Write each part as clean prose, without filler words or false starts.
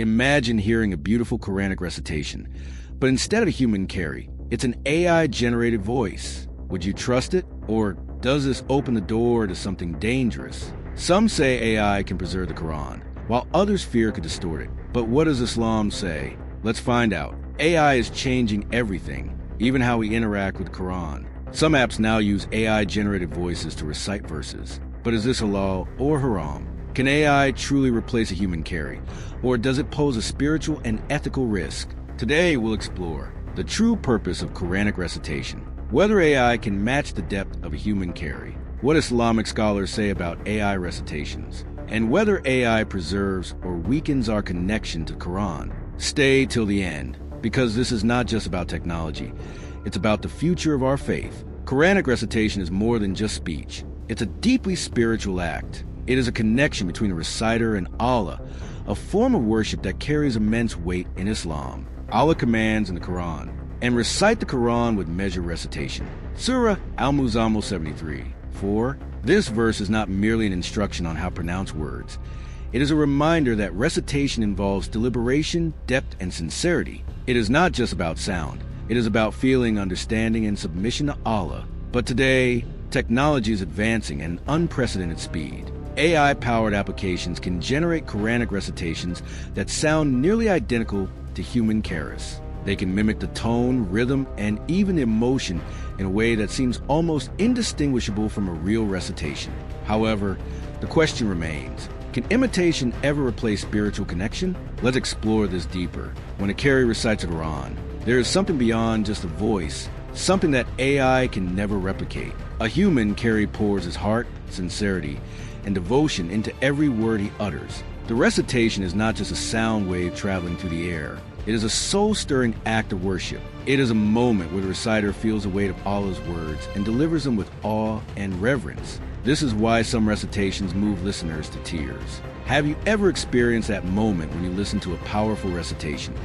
Imagine hearing a beautiful Quranic recitation, but instead of a human Qari, it's an AI-generated voice. Would you trust it? Or does this open the door to something dangerous? Some say AI can preserve the Quran, while others fear it could distort it. But what does Islam say? Let's find out. AI is changing everything, even how we interact with the Quran. Some apps now use AI-generated voices to recite verses. But is this halal or haram? Can AI truly replace a human Qari, or does it pose a spiritual and ethical risk? Today we'll explore the true purpose of Quranic recitation, whether AI can match the depth of a human Qari, what Islamic scholars say about AI recitations, and whether AI preserves or weakens our connection to Quran. Stay till the end, because this is not just about technology, it's about the future of our faith. Quranic recitation is more than just speech. It's a deeply spiritual act. It is a connection between a reciter and Allah, a form of worship that carries immense weight in Islam. Allah commands in the Quran, and recite the Quran with measured recitation. Surah Al-Muzzammil 73:4. This verse is not merely an instruction on how to pronounce words. It is a reminder that recitation involves deliberation, depth, and sincerity. It is not just about sound. It is about feeling, understanding, and submission to Allah. But today, technology is advancing at an unprecedented speed. AI-powered applications can generate Quranic recitations that sound nearly identical to human Qaris. They can mimic the tone, rhythm, and even emotion in a way that seems almost indistinguishable from a real recitation. However, the question remains, can imitation ever replace spiritual connection? Let's explore this deeper. When a Qari recites the Quran, there is something beyond just a voice, something that AI can never replicate. A human Qari pours his heart, sincerity, and devotion into every word he utters. The recitation is not just a sound wave traveling through the air. It is a soul-stirring act of worship. It is a moment where the reciter feels the weight of Allah's words and delivers them with awe and reverence. This is why some recitations move listeners to tears. Have you ever experienced that moment when you listen to a powerful recitation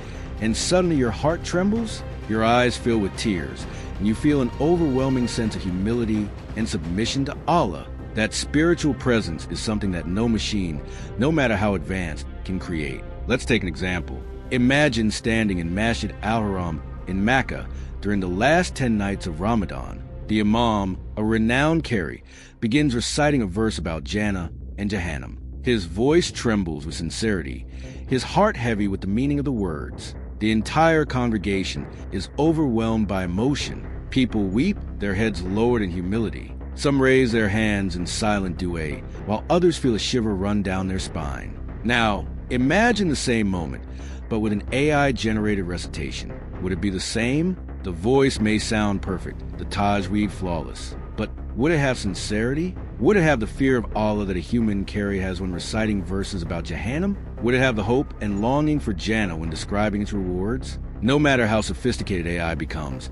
and suddenly your heart trembles, your eyes fill with tears, and you feel an overwhelming sense of humility and submission to Allah? That spiritual presence is something that no machine, no matter how advanced, can create. Let's take an example. Imagine standing in Masjid al-Haram in Mecca during the last 10 nights of Ramadan. The Imam, a renowned Qari, begins reciting a verse about Jannah and Jahannam. His voice trembles with sincerity, his heart heavy with the meaning of the words. The entire congregation is overwhelmed by emotion. People weep, their heads lowered in humility. Some raise their hands in silent du'a, while others feel a shiver run down their spine. Now, imagine the same moment, but with an AI-generated recitation. Would it be the same? The voice may sound perfect, the tajweed flawless, but would it have sincerity? Would it have the fear of Allah that a human Qari has when reciting verses about Jahannam? Would it have the hope and longing for Jannah when describing its rewards? No matter how sophisticated AI becomes,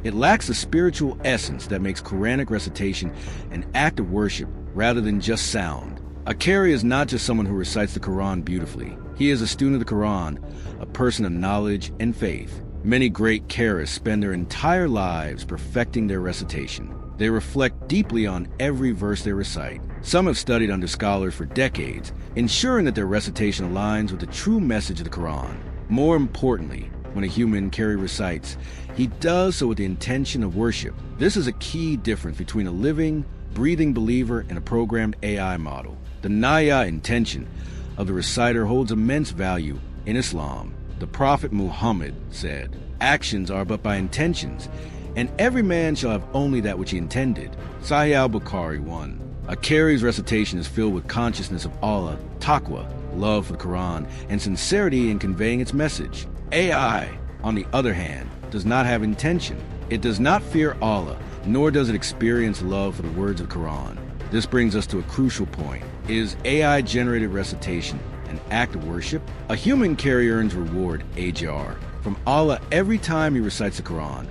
it lacks the spiritual essence that makes Quranic recitation an act of worship rather than just sound. A Qari is not just someone who recites the Quran beautifully. He is a student of the Quran, a person of knowledge and faith. Many great Qaris spend their entire lives perfecting their recitation. They reflect deeply on every verse they recite. Some have studied under scholars for decades, ensuring that their recitation aligns with the true message of the Quran. More importantly, when a human Qari recites, he does so with the intention of worship. This is a key difference between a living, breathing believer and a programmed AI model. The Naya intention of the reciter holds immense value in Islam. The Prophet Muhammad said, "Actions are but by intentions, and every man shall have only that which he intended." Sahih al-Bukhari 1. A Qari's recitation is filled with consciousness of Allah, taqwa, love for the Quran, and sincerity in conveying its message. AI, on the other hand, does not have intention. It does not fear Allah, nor does it experience love for the words of the Quran. This brings us to a crucial point. Is AI-generated recitation an act of worship? A human Qari earns reward, AJR, from Allah every time he recites the Quran,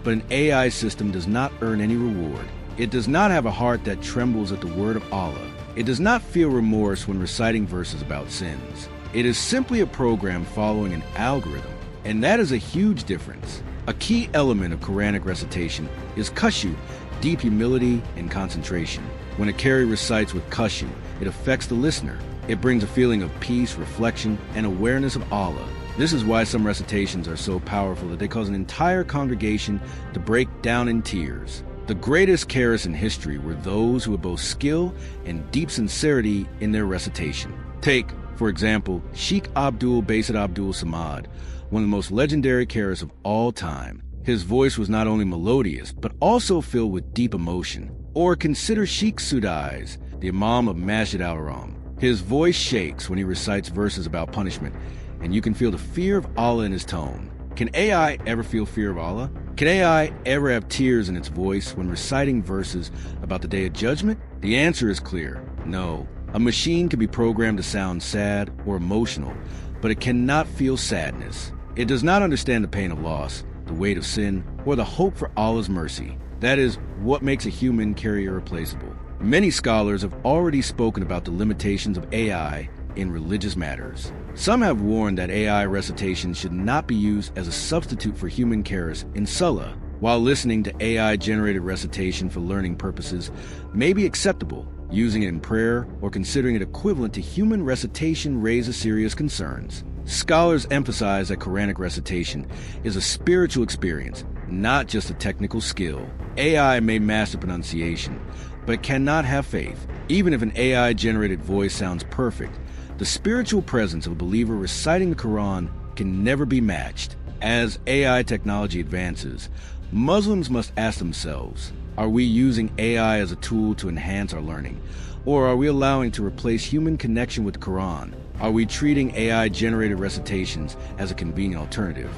but an AI system does not earn any reward. It does not have a heart that trembles at the word of Allah. It does not feel remorse when reciting verses about sins. It is simply a program following an algorithm, and that is a huge difference. A key element of Quranic recitation is khushu, deep humility and concentration. When a Qari recites with khushu, it affects the listener. It brings a feeling of peace, reflection, and awareness of Allah. This is why some recitations are so powerful that they cause an entire congregation to break down in tears. The greatest Qaris in history were those who had both skill and deep sincerity in their recitation. Take, for example, Sheikh Abdul Basit Abdul Samad, one of the most legendary Qaris of all time. His voice was not only melodious, but also filled with deep emotion. Or consider Sheikh Sudais, the Imam of Masjid al-Haram. His voice shakes when he recites verses about punishment, and you can feel the fear of Allah in his tone. Can AI ever feel fear of Allah? Can AI ever have tears in its voice when reciting verses about the Day of Judgment? The answer is clear: no. A machine can be programmed to sound sad or emotional, but it cannot feel sadness. It does not understand the pain of loss, the weight of sin, or the hope for Allah's mercy. That is what makes a human Qari irreplaceable. Many scholars have already spoken about the limitations of AI in religious matters. Some have warned that AI recitation should not be used as a substitute for human Qaris in Salah, while listening to AI-generated recitation for learning purposes may be acceptable. Using it in prayer or considering it equivalent to human recitation raises serious concerns. Scholars emphasize that Quranic recitation is a spiritual experience, not just a technical skill. AI may master pronunciation, but it cannot have faith. Even if an AI-generated voice sounds perfect, the spiritual presence of a believer reciting the Quran can never be matched. As AI technology advances, Muslims must ask themselves, are we using AI as a tool to enhance our learning? Or are we allowing it to replace human connection with the Quran? Are we treating AI-generated recitations as a convenient alternative?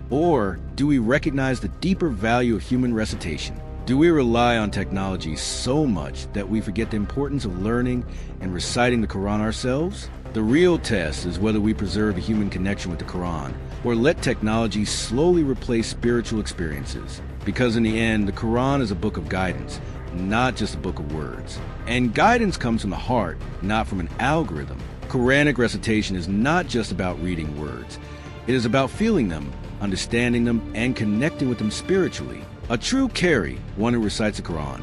Or do we recognize the deeper value of human recitation? Do we rely on technology so much that we forget the importance of learning and reciting the Quran ourselves? The real test is whether we preserve a human connection with the Quran or let technology slowly replace spiritual experiences. Because in the end, the Quran is a book of guidance, not just a book of words. And guidance comes from the heart, not from an algorithm. Quranic recitation is not just about reading words. It is about feeling them, understanding them, and connecting with them spiritually. A true Qari, one who recites the Quran,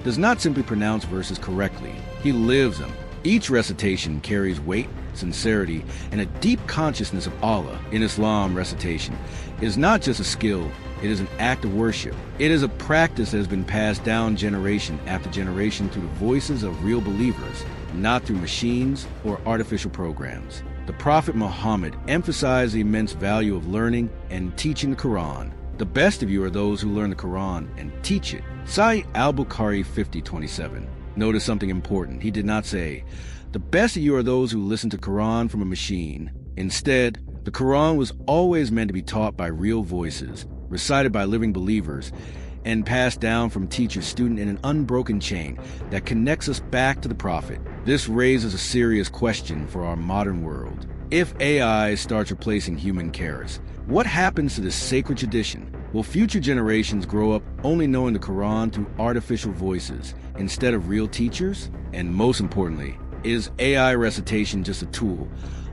does not simply pronounce verses correctly. He lives them. Each recitation carries weight, sincerity, and a deep consciousness of Allah. In Islam, recitation is not just a skill, it is an act of worship. It is a practice that has been passed down generation after generation through the voices of real believers, not through machines or artificial programs. The Prophet Muhammad emphasized the immense value of learning and teaching the Quran. The best of you are those who learn the Quran and teach it. Sahih al-Bukhari 50:27. Notice something important. He did not say, the best of you are those who listen to Quran from a machine. Instead, the Quran was always meant to be taught by real voices, recited by living believers, and passed down from teacher to student in an unbroken chain that connects us back to the Prophet. This raises a serious question for our modern world. If AI starts replacing human Qaris, what happens to this sacred tradition? Will future generations grow up only knowing the Quran through artificial voices instead of real teachers? And most importantly, is AI recitation just a tool,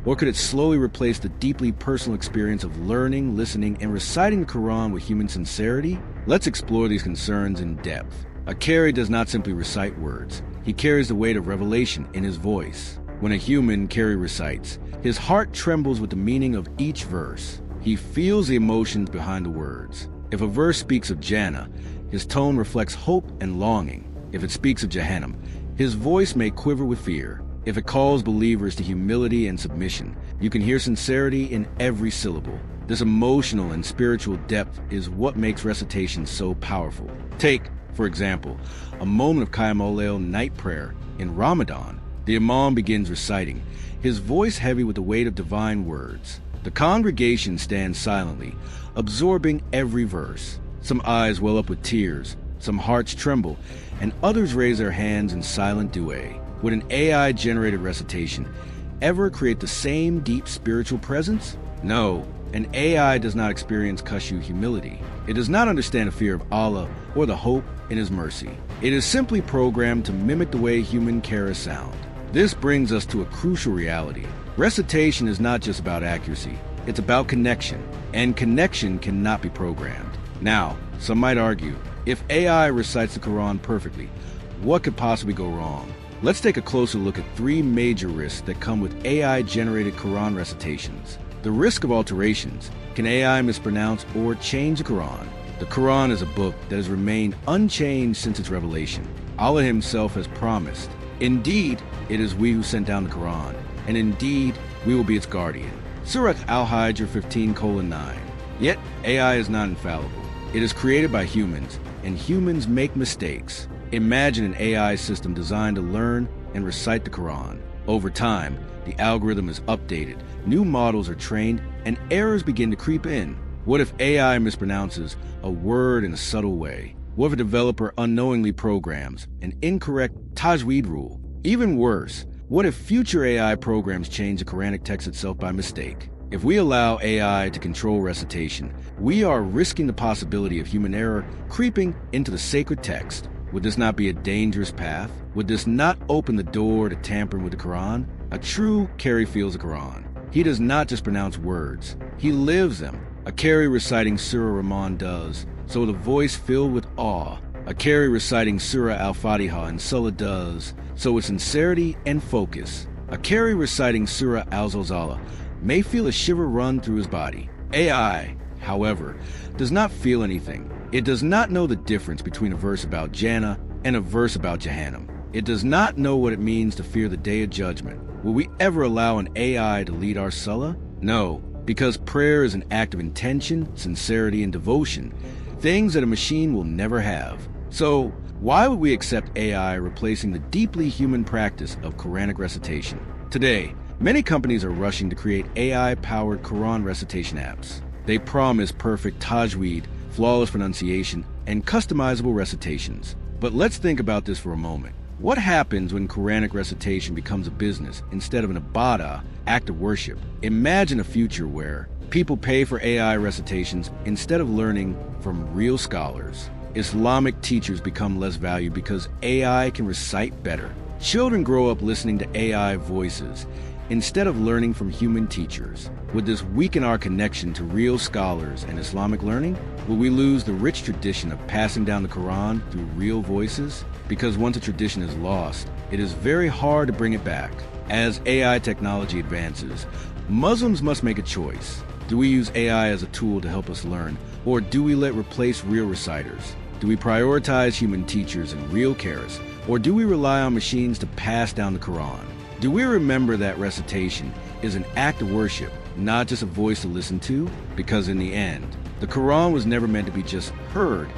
or could it slowly replace the deeply personal experience of learning, listening, and reciting the Quran with human sincerity? Let's explore these concerns in depth. A Qari does not simply recite words. He carries the weight of revelation in his voice. When a human Qari recites, his heart trembles with the meaning of each verse. He feels the emotions behind the words. If a verse speaks of Jannah, his tone reflects hope and longing. If it speaks of Jahannam, his voice may quiver with fear. If it calls believers to humility and submission, you can hear sincerity in every syllable. This emotional and spiritual depth is what makes recitation so powerful. Take, for example, a moment of Qiyam al-Layl night prayer in Ramadan. The Imam begins reciting, his voice heavy with the weight of divine words. The congregation stands silently, absorbing every verse. Some eyes well up with tears, some hearts tremble, and others raise their hands in silent dua. Would an AI-generated recitation ever create the same deep spiritual presence? No, an AI does not experience khushu humility. It does not understand the fear of Allah or the hope in His mercy. It is simply programmed to mimic the way human Qaris sound. This brings us to a crucial reality. Recitation is not just about accuracy, it's about connection, and connection cannot be programmed. Now, some might argue, if AI recites the Quran perfectly, what could possibly go wrong? let's take a closer look at 3 major risks that come with AI-generated Quran recitations. The risk of alterations. Can AI mispronounce or change the Quran? The Quran is a book that has remained unchanged since its revelation. Allah himself has promised, "Indeed, it is we who sent down the Quran, and indeed, we will be its guardian." Surah Al-Hijr 15:9. Yet, AI is not infallible. It is created by humans, and humans make mistakes. Imagine an AI system designed to learn and recite the Quran. Over time, the algorithm is updated, new models are trained, and errors begin to creep in. What if AI mispronounces a word in a subtle way? What if a developer unknowingly programs an incorrect tajweed rule? Even worse, what if future AI programs change the Quranic text itself by mistake? If we allow AI to control recitation, we are risking the possibility of human error creeping into the sacred text. Would this not be a dangerous path? Would this not open the door to tampering with the Quran? A true Qari feels the Quran. He does not just pronounce words, he lives them. A Qari reciting Surah Rahman does, so with a voice filled with awe. A Qari reciting Surah Al-Fatiha and Salah does, so with sincerity and focus. A Qari reciting Surah Al-Zalzala may feel a shiver run through his body. AI, however, does not feel anything. It does not know the difference between a verse about Jannah and a verse about Jahannam. It does not know what it means to fear the day of judgment. Will we ever allow an AI to lead our salah? No, because prayer is an act of intention, sincerity, and devotion, things that a machine will never have. So, why would we accept AI replacing the deeply human practice of Quranic recitation? Today, many companies are rushing to create AI-powered Quran recitation apps. They promise perfect tajweed, flawless pronunciation, and customizable recitations. But let's think about this for a moment. What happens when Quranic recitation becomes a business instead of an ibadah, act of worship? Imagine a future where people pay for AI recitations instead of learning from real scholars. Islamic teachers become less valued because AI can recite better. Children grow up listening to AI voices instead of learning from human teachers. Would this weaken our connection to real scholars and Islamic learning? Will we lose the rich tradition of passing down the Quran through real voices? Because once a tradition is lost, it is very hard to bring it back. As AI technology advances, Muslims must make a choice. Do we use AI as a tool to help us learn, or do we let it replace real reciters? Do we prioritize human teachers and real Qaris, or do we rely on machines to pass down the Quran? Do we remember that recitation is an act of worship, not just a voice to listen to? Because in the end, the Quran was never meant to be just heard.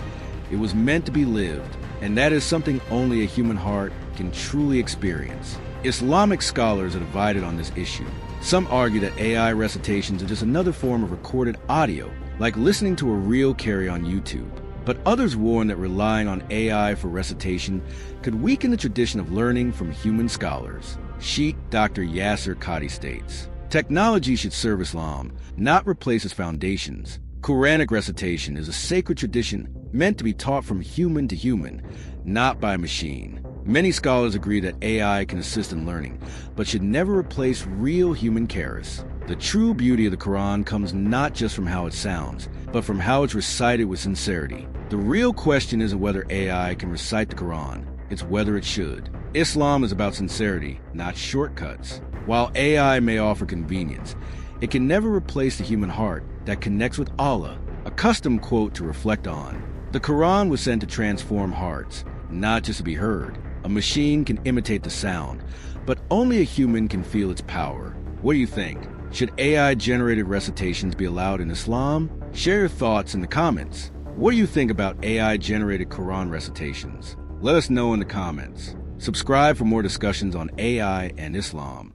It was meant to be lived, and that is something only a human heart can truly experience. Islamic scholars are divided on this issue. Some argue that AI recitations are just another form of recorded audio, like listening to a real Qari on YouTube. But others warn that relying on AI for recitation could weaken the tradition of learning from human scholars. Sheikh Dr. Yasser Qadi states, "Technology should serve Islam, not replace its foundations. Quranic recitation is a sacred tradition meant to be taught from human to human, not by machine." Many scholars agree that AI can assist in learning, but should never replace real human Qaris. The true beauty of the Quran comes not just from how it sounds, but from how it's recited with sincerity. The real question isn't whether AI can recite the Quran, it's whether it should. Islam is about sincerity, not shortcuts. While AI may offer convenience, it can never replace the human heart that connects with Allah. A custom quote to reflect on. The Quran was sent to transform hearts, not just to be heard. A machine can imitate the sound, but only a human can feel its power. What do you think? Should AI-generated recitations be allowed in Islam? Share your thoughts in the comments. What do you think about AI-generated Quran recitations? Let us know in the comments. Subscribe for more discussions on AI and Islam.